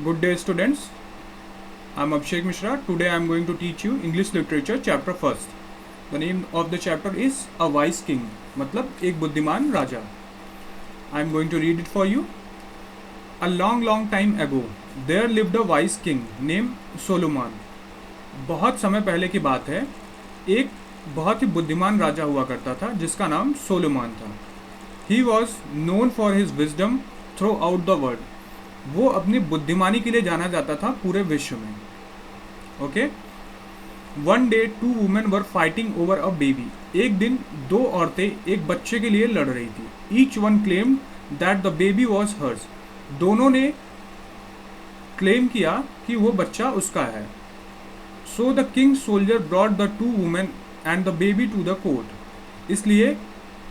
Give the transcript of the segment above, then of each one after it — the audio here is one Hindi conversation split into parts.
Good day, students. I am Abhishek Mishra. Today I am going to teach you English Literature Chapter First. The name of the chapter is A Wise King, मतलब एक बुद्धिमान राजा. I am going to read it for you. A long time ago, there lived a wise king named Solomon. बहुत समय पहले की बात है. एक बहुत ही बुद्धिमान राजा हुआ करता था जिसका नाम सोलोमन था. He was known for his wisdom throughout the world. वो अपनी बुद्धिमानी के लिए जाना जाता था पूरे विश्व में. Okay. One day two women were fighting over a baby. एक दिन दो औरतें एक बच्चे के लिए लड़ रही थी. Each one claimed that the baby was hers. दोनों ने क्लेम किया कि वो बच्चा उसका है. So the king soldier brought the two women and the baby to the court. इसलिए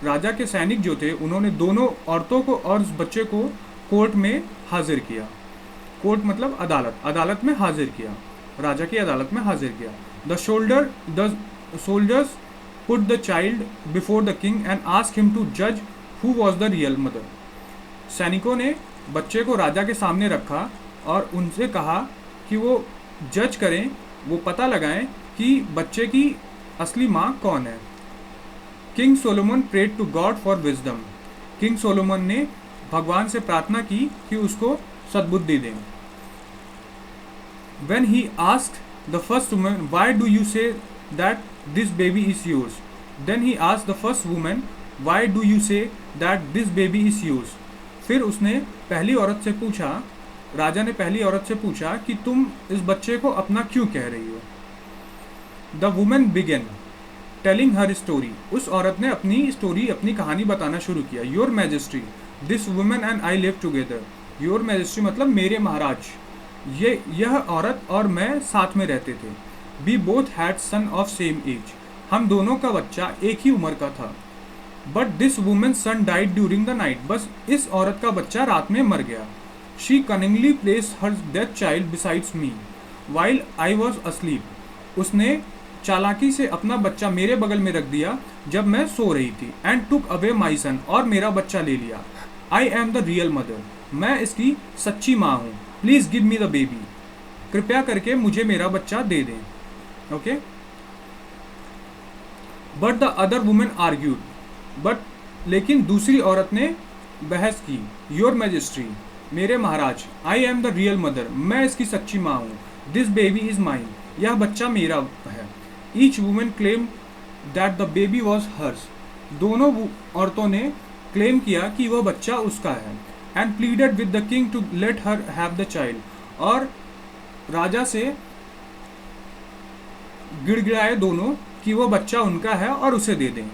राजा के सैनिक जो थे उन्होंने दोनों औरतों को और उस बच्चे को कोर्ट में हाजिर किया. कोर्ट मतलब अदालत. अदालत में हाजिर किया. राजा की अदालत में हाजिर किया. The soldiers put the child before the king and ask him to जज who was the real mother. सैनिकों ने बच्चे को राजा के सामने रखा और उनसे कहा कि वो जज करें, वो पता लगाएं कि बच्चे की असली माँ कौन है. King Solomon prayed to God for wisdom. King Solomon ने भगवान से प्रार्थना की कि उसको सद्बुद्धि दें. When he asked the first woman, "Why do you say that this baby is yours?" Then he asked the first woman, "Why do you say that this baby is yours?" फिर उसने पहली औरत से पूछा, राजा ने पहली औरत से पूछा कि तुम इस बच्चे को अपना क्यों कह रही हो. The woman began telling her story. उस औरत ने अपनी स्टोरी, अपनी कहानी बताना शुरू किया. Your Majesty, this woman and I live together. Your Majesty मतलब मेरे महाराज. यह औरत और मैं साथ में रहते थे. We both had son of same age. हम दोनों का बच्चा एक ही उम्र का था. But this woman's son died during the night. बस इस औरत का बच्चा रात में मर गया. She cunningly placed her dead child besides me while I was asleep. उसने चालाकी से अपना बच्चा मेरे बगल में रख दिया जब मैं सो रही थी. And took away my son. और मेरा बच्चा ले लिया. I am the real mother. मैं इसकी सच्ची माँ हूँ. Please give me the baby. कृपया करके मुझे मेरा बच्चा दे दें. Okay. But the other women argued. But लेकिन दूसरी औरत ने बहस की. योर मैजेस्टी, मेरे महाराज, I am the real mother. मैं इसकी सच्ची माँ हूँ. This baby is mine. यह बच्चा मेरा है. Each women claim that the baby was hers. दोनों औरतों ने क्लेम किया कि वह बच्चा उसका है. And pleaded with the king to let her have the child. और राजा से गिड़गिड़ाए दोनों कि वह बच्चा उनका है और उसे दे दें.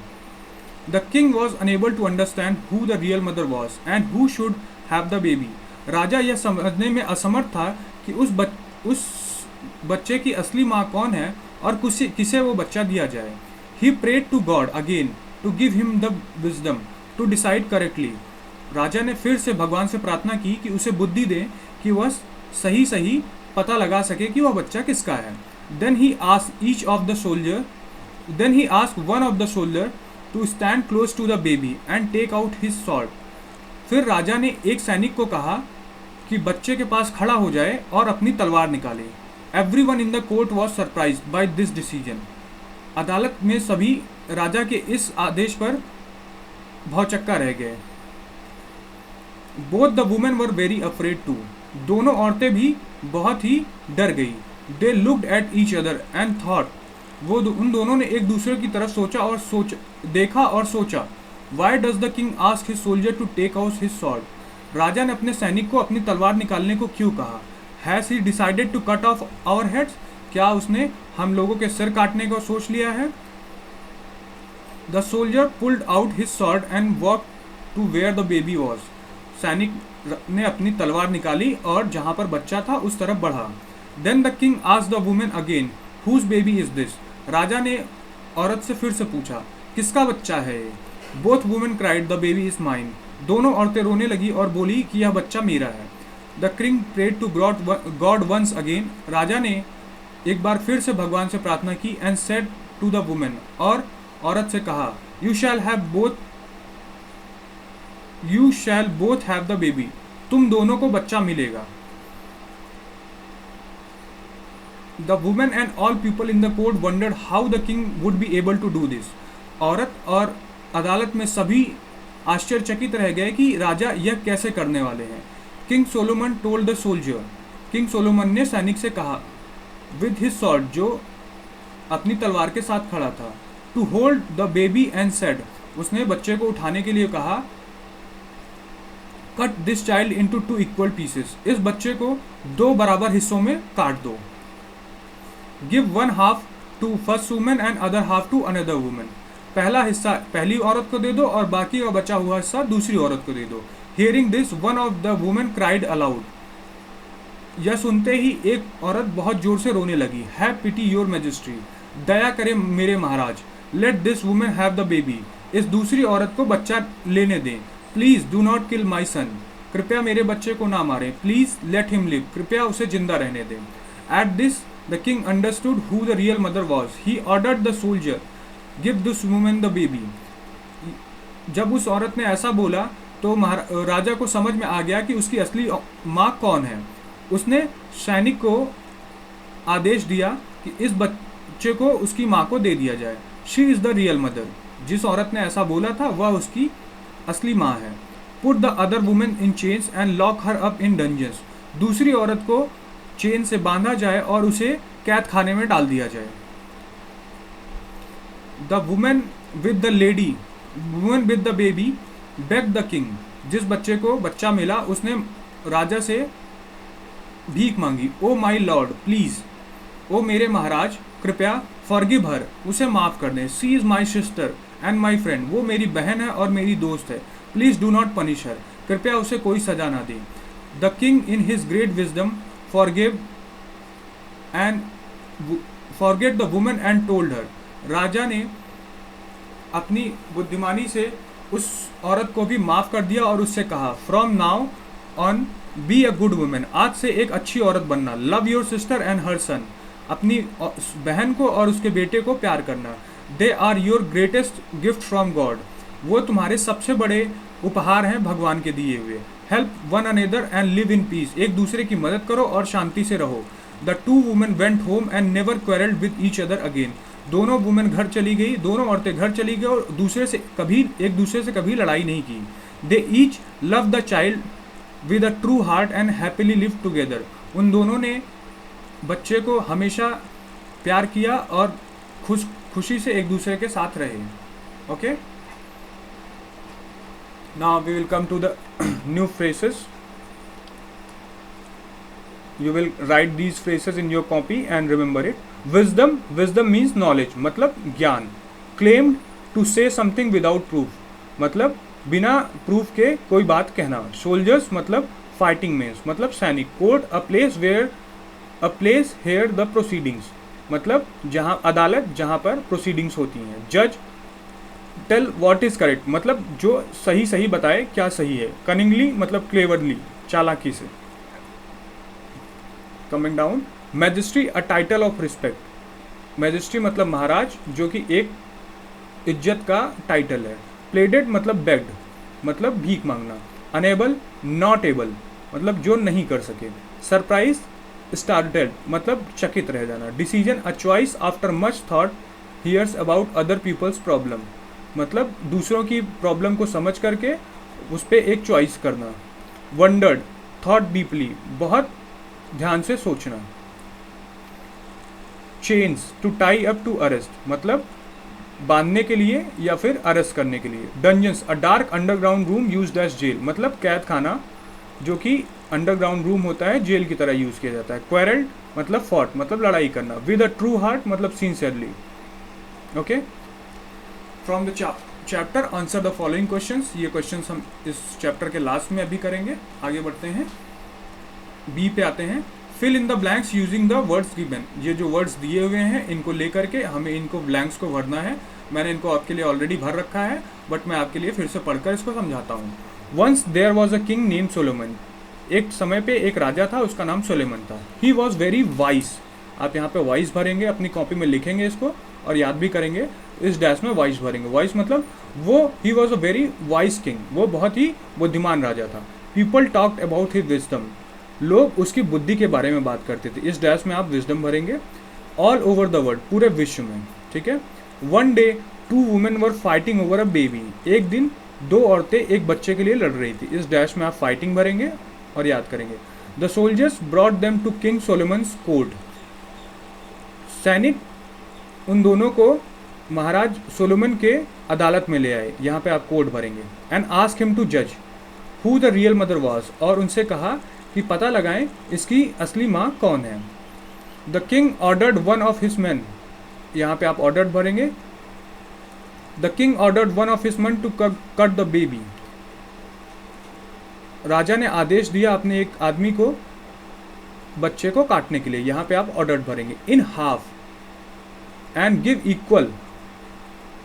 The king was unable to understand who the real mother was and who should have the baby. राजा यह समझने में असमर्थ था कि उस बच्चे की असली माँ कौन है और किसे वो बच्चा दिया जाए. He prayed to God again to give him the wisdom to decide correctly. राजा ने फिर से भगवान से प्रार्थना की कि उसे बुद्धि दें कि वह सही पता लगा सके कि वह बच्चा किसका है. Then he asked one of the soldier to stand close to the baby and take out his sword. फिर राजा ने एक सैनिक को कहा कि बच्चे के पास खड़ा हो जाए और अपनी तलवार निकाले. Everyone in the court was surprised by this decision. अदालत में सभी राजा के इस आदेश पर भौचक्का रह गए. Both the women were very afraid too. दोनों औरतें भी बहुत ही डर गई. They looked at each other and thought. वो उन दोनों ने एक दूसरे की तरफ देखा और सोचा. Why does the king ask his soldier to take out his sword. राजा ने अपने सैनिक को अपनी तलवार निकालने को क्यों कहा. Has he decided to cut off our heads. क्या उसने हम लोगों के सिर काटने को सोच लिया है. The soldier pulled out his sword and walk to where the baby was. सैनिक ने अपनी तलवार निकाली और जहां पर बच्चा था उस तरफ बढ़ा. Then the king asked the women again, whose baby is this. राजा ने औरत से फिर से पूछा, किसका बच्चा है ये. Both women cried, the baby is mine. दोनों औरतें रोने लगी और बोली कि यह बच्चा मेरा है. The king prayed to God once again. राजा ने एक बार फिर से भगवान से प्रार्थना की. And said to the women, और औरत से कहा, you shall both have the baby. तुम दोनों को बच्चा मिलेगा. The women and all people in the court wondered how the king would be able to do this. औरत और अदालत में सभी आश्चर्यचकित रह गए कि राजा यह कैसे करने वाले हैं। King Solomon told the soldier, king Solomon ने सैनिक से कहा, विद हिज सॉर्ड, जो अपनी तलवार के साथ खड़ा था, to hold the baby and said, उसने बच्चे को उठाने के लिए कहा, cut this child into 2 equal pieces, इस बच्चे को 2 बराबर हिस्सों में काट दो। Give 1 half to first women and other half to another women, पहला हिस्सा पहली औरत को दे दो और बाकी का बचा हुआ हिस्सा दूसरी औरत को दे दो। Hearing this one of the women cried allowed, यह सुनते ही एक औरत बहुत जोर से रोने लगी। हैव पिटी योर मैजेस्टी, दया करे मेरे महाराज। Let this women have the baby, इस दूसरी औरत को बच्चा लेने दें। Please do not kill my son, कृपया मेरे बच्चे को ना मारें। प्लीज लेट हिम लिव, कृपया उसे जिंदा रहने दें। At this the king understood who the real mother was. He ordered the soldier give this women the baby. जब उस औरत ने ऐसा बोला तो राजा को समझ में आ गया कि उसकी असली माँ कौन है। उसने सैनिक को आदेश दिया कि इस बच्चे को उसकी माँ को दे दिया जाए। She is the real mother, जिस औरत ने ऐसा बोला था वह उसकी असली माँ है। Put the other women in chains and lock her up in dungeons, दूसरी औरत को चेन से बांधा जाए और उसे कैद खाने में डाल दिया जाए। The women with the lady, women with the baby beg the king, जिस बच्चे को बच्चा मिला उसने राजा से भीख मांगी। ओ माई लॉर्ड प्लीज, ओ मेरे महाराज कृपया, फॉरगिव हर, उसे माफ कर दें। She is my sister and my friend, वो मेरी बहन है और मेरी दोस्त है। Please do not punish her, कृपया उसे कोई सजा ना दें। The king in his great wisdom forgive and forget the women and told her, राजा ने अपनी बुद्धिमानी से उस औरत को भी माफ कर दिया और उससे कहा, from now on be a good women, आज से एक अच्छी औरत बनना। Love your sister and her son, अपनी बहन को और उसके बेटे को प्यार करना। They are your greatest gift from God, वो तुम्हारे सबसे बड़े उपहार हैं भगवान के दिए हुए। Help one another and live in peace, एक दूसरे की मदद करो और शांति से रहो। The 2 women went home and never quarrelled with each other again, दोनों वुमेन घर चली गई, दोनों औरतें घर चली गई और एक दूसरे से कभी लड़ाई नहीं की। They each love the child with a true heart and happily live together, उन दोनों ने बच्चे को हमेशा प्यार किया और खुशी से एक दूसरे के साथ रहे। Okay, now we will come to the new phrases. You will write these phrases in your copy and remember it. Wisdom, wisdom means knowledge, मतलब ज्ञान। Claimed to say something without proof, मतलब बिना प्रूफ के कोई बात कहना। Soldiers मतलब fighting men, मतलब सैनिक। Court, a place here the proceedings, मतलब जहाँ अदालत जहाँ पर proceedings होती हैं। Judge, tell what is correct, मतलब जो सही बताए क्या सही है। Cunningly मतलब cleverly, चालाकी से। Coming down, majesty a title of respect, majesty मतलब महाराज, जो कि एक इज्जत का टाइटल है। प्लेडेड मतलब बेग्ड, मतलब भीख मांगना। अनेबल नॉट एबल, मतलब जो नहीं कर सके। सरप्राइज स्टार्टेड, मतलब चकित रह जाना। Decision a choice after much thought hears about other people's problem, मतलब दूसरों की प्रॉब्लम को समझ करके उस पर एक चॉइस करना। वंडर्ड थॉट डीपली, बहुत ध्यान से सोचना। Chains to tie up to arrest, मतलब बांधने के लिए या फिर अरेस्ट करने के लिए। Dungeons a dark underground room used as jail, मतलब कैद खाना जो कि अंडरग्राउंड रूम होता है, जेल की तरह यूज किया जाता है। क्वेरल्ड मतलब फॉट, मतलब लड़ाई करना। विद अ ट्रू हार्ट मतलब sincerely. Okay, from the chapter answer the following questions, ये क्वेश्चंस हम इस चैप्टर के लास्ट में अभी करेंगे। आगे बढ़ते हैं, बी पे आते हैं। Fill in the blanks using the words given, ये जो वर्ड्स दिए हुए हैं इनको लेकर के हमें इनको ब्लैंक्स को भरना है। मैंने इनको आपके लिए ऑलरेडी भर रखा है, बट मैं आपके लिए फिर से पढ़कर इसको समझाता हूँ। Once there was a king name Solomon, एक समय पे एक राजा था, उसका नाम सोलोमन था। ही वॉज वेरी वाइज, आप यहाँ पे वाइज भरेंगे, अपनी कॉपी में लिखेंगे इसको और याद भी करेंगे। इस डैश में वाइज भरेंगे। वाइज मतलब वो, he was a very wise king, वो बहुत ही बुद्धिमान राजा था। People talked about his wisdom, लोग उसकी बुद्धि के बारे में बात करते थे। इस डैश में आप विजडम भरेंगे। ऑल ओवर द वर्ल्ड, पूरे विश्व में, ठीक है। One day two women were fighting over a baby, एक दिन दो औरतें एक बच्चे के लिए लड़ रही थी। इस डैश में आप फाइटिंग भरेंगे और याद करेंगे। The soldiers brought them to King Solomon's court, सैनिक उन दोनों को महाराज सोलोमन के अदालत में ले आए, यहाँ पे आप कोड भरेंगे। एंड आस्क हिम टू जज who the real mother was, और उनसे कहा कि पता लगाएं इसकी असली माँ कौन है। The king ordered one of his man, यहाँ पे आप ऑर्डर्ड भरेंगे। The king ordered one of his man to cut the baby, राजा ने आदेश दिया अपने एक आदमी को बच्चे को काटने के लिए, यहाँ पे आप ऑर्डर्ड भरेंगे। In half and give equal,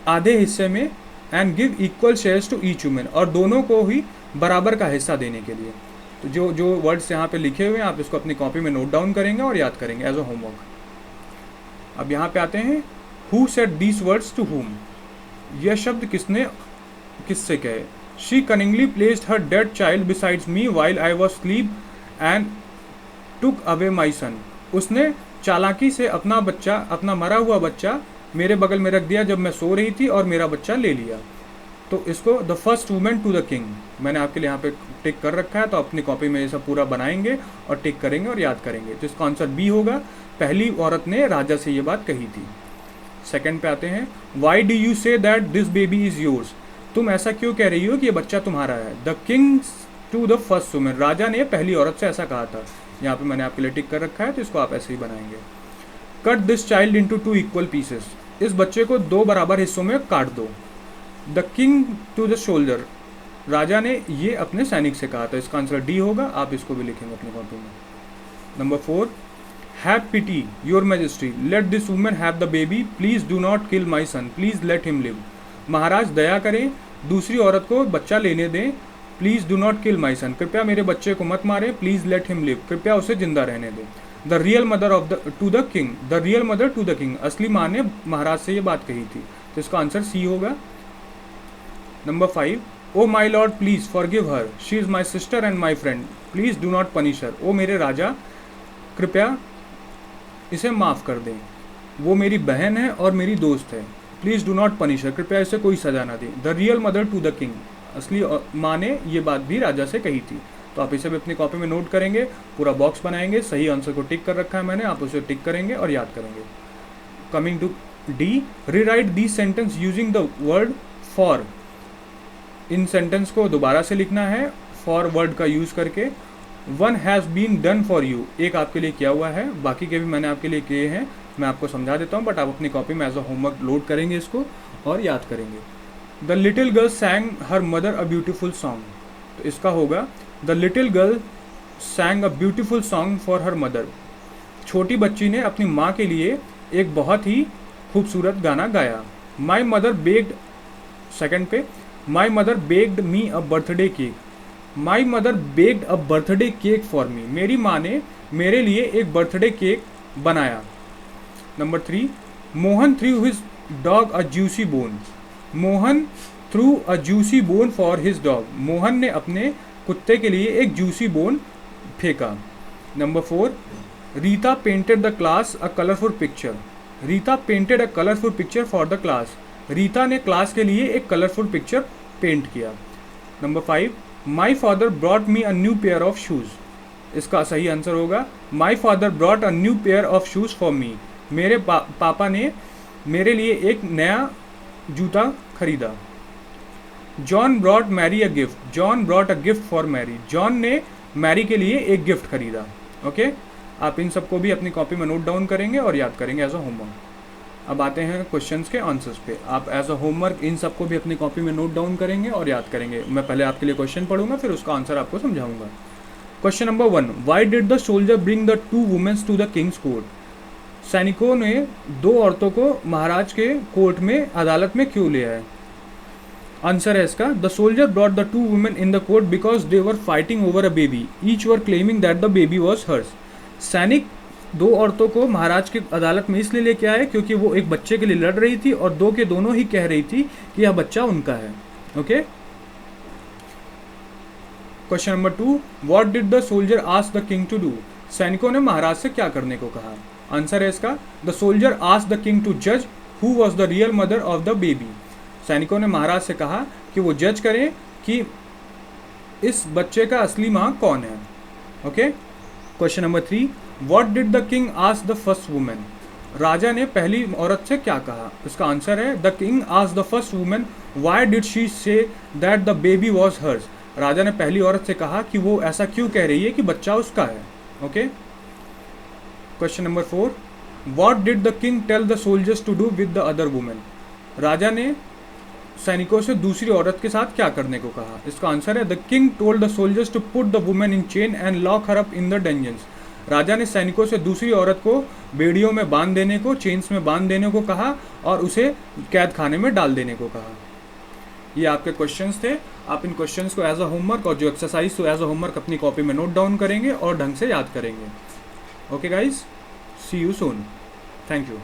आधे हिस्से में, and give equal shares to each women, और दोनों को ही बराबर का हिस्सा देने के लिए। तो जो जो वर्ड्स यहाँ पे लिखे हुए हैं आप इसको अपनी कॉपी में नोट डाउन करेंगे और याद करेंगे एज अ होमवर्क। अब यहाँ पे आते हैं, who said these words to whom, यह शब्द किससे कहे। She cunningly placed her dead child besides me while I was sleep and took away my son, उसने चालाकी से अपना मरा हुआ बच्चा मेरे बगल में रख दिया जब मैं सो रही थी और मेरा बच्चा ले लिया। तो इसको the first women to the king, मैंने आपके लिए यहाँ पे टिक कर रखा है, तो अपनी कॉपी में ये सब पूरा बनाएंगे और टिक करेंगे और याद करेंगे। तो इसका आंसर बी होगा, पहली औरत ने राजा से ये बात कही थी। सेकंड पे आते हैं, why do you say that this baby is yours, तुम ऐसा क्यों कह रही हो कि ये बच्चा तुम्हारा है। The king to the first women, राजा ने पहली औरत से ऐसा कहा था। यहाँ पे मैंने आपके लिए टिक कर रखा है, तो इसको आप ऐसे ही बनाएंगे। Cut this child into two equal pieces, इस बच्चे को दो बराबर हिस्सों में काट दो। The king to the soldier, राजा ने ये अपने सैनिक से कहा था। इसका आंसर डी होगा, आप इसको भी लिखेंगे अपनी कॉपी में। Number 4, have pity your majesty, let this women have the baby, please do not kill my son, please let him live. महाराज दया करें, दूसरी औरत को बच्चा लेने दें, please do not kill my son, कृपया मेरे बच्चे को मत मारें, प्लीज लेट हिम लिव, कृपया उसे जिंदा रहने दें। The real mother to the king, the real mother to the king, असली माँ ने महाराज से ये बात कही थी। तो इसका आंसर सी होगा। Number 5, oh my lord please forgive her, she is my sister and my friend, please do not punish her, ओ मेरे राजा कृपया इसे माफ़ कर दें, वो मेरी बहन है और मेरी दोस्त है, please do not punish her, कृपया इसे कोई सज़ा ना दें। The real mother to the king, असली माँ ने ये बात भी राजा से कही थी। तो आप इसे भी अपनी कॉपी में नोट करेंगे, पूरा बॉक्स बनाएंगे, सही आंसर को टिक कर रखा है मैंने, आप उसे टिक करेंगे और याद करेंगे। Coming to D, rewrite the sentence using the word for, इन सेंटेंस को दोबारा से लिखना है फॉर वर्ड का यूज़ करके। One has been done for you, एक आपके लिए किया हुआ है, बाकी के भी मैंने आपके लिए किए हैं, मैं आपको समझा देता हूँ, बट आप अपनी कॉपी में एज अ होमवर्क लोड करेंगे इसको और याद करेंगे। The little girl सैंग her mother a beautiful song, तो इसका होगा the little girl सैंग a beautiful song for her mother, छोटी बच्ची ने अपनी माँ के लिए एक बहुत ही खूबसूरत गाना गाया। माई मदर बेक्ड, सेकंड पे, my mother baked me a birthday cake, my mother baked a birthday cake for me, मेरी माँ ने मेरे लिए एक बर्थडे केक बनाया। Number 3, Mohan through his dog a juicy bone, Mohan through a juicy bone for his dog, Mohan ने अपने कुत्ते के लिए एक जूसी बोन फेंका। Number 4, Rita painted the class a colourful picture, Rita painted a colourful picture for the class, Rita ने क्लास के लिए एक कलरफुल पिक्चर पेंट किया। Number 5, my father brought me a new pair of shoes, इसका सही आंसर होगा my father brought a new pair of shoes for me, मेरे पापा ने मेरे लिए एक नया जूता खरीदा। John brought Mary a gift, John brought a gift for Mary, John ने मैरी के लिए एक गिफ्ट खरीदा। ओके, आप इन सबको भी अपनी कॉपी में नोट डाउन करेंगे और याद करेंगे एज अ होमवर्क। अब आते हैं क्वेश्चंस के आंसर्स पे, आप एज अ होमवर्क इन सबको भी अपनी कॉपी में नोट डाउन करेंगे और याद करेंगे। मैं पहले आपके लिए क्वेश्चन पढ़ूंगा, फिर उसका आंसर आपको समझाऊंगा। Question number 1, why did the soldier bring the 2 womens to the king's court, सैनिकों ने 2 औरतों को महाराज के कोर्ट में अदालत में क्यों ले आए। आंसर है इसका, the soldier brought the 2 women in the court because they were fighting over a baby, each were claiming that the baby was hers, सैनिक 2 औरतों को महाराज की अदालत में इसलिए लेके आए क्योंकि वो एक बच्चे के लिए लड़ रही थी और 2 के दोनों ही कह रही थी कि यह बच्चा उनका है। Okay, question number 2, what did the soldier ask the king to do? सैनिकों ने महाराज से क्या करने को कहा? आंसर है इसका, the soldier ask the king to जज who was the real mother of the baby. सैनिकों ने महाराज से कहा कि वो जज करें कि इस बच्चे का असली माँ कौन है। Okay. Question number 3, what did the king ask the first women? राजा ने पहली औरत से क्या कहा? इसका आंसर है, the king ask the first women why did she say that the baby was hers? राजा ने पहली औरत से कहा कि वो ऐसा क्यों कह रही है कि बच्चा उसका है। Okay. Question number 4, what did the king tell the soldiers to do with the other women? राजा ने सैनिकों से दूसरी औरत के साथ क्या करने को कहा? इसका आंसर है, the king told the soldiers to put the women in chain and lock her up in the dungeons. राजा ने सैनिकों से दूसरी औरत को बेड़ियों में बांध देने को, चेन्स में बांध देने को कहा और उसे कैद खाने में डाल देने को कहा। ये आपके क्वेश्चंस थे। आप इन क्वेश्चंस को एज अ होमवर्क और जो एक्सरसाइज तो एज अ होमवर्क अपनी कॉपी में नोट डाउन करेंगे और ढंग से याद करेंगे। Okay guys, see you soon. Thank you.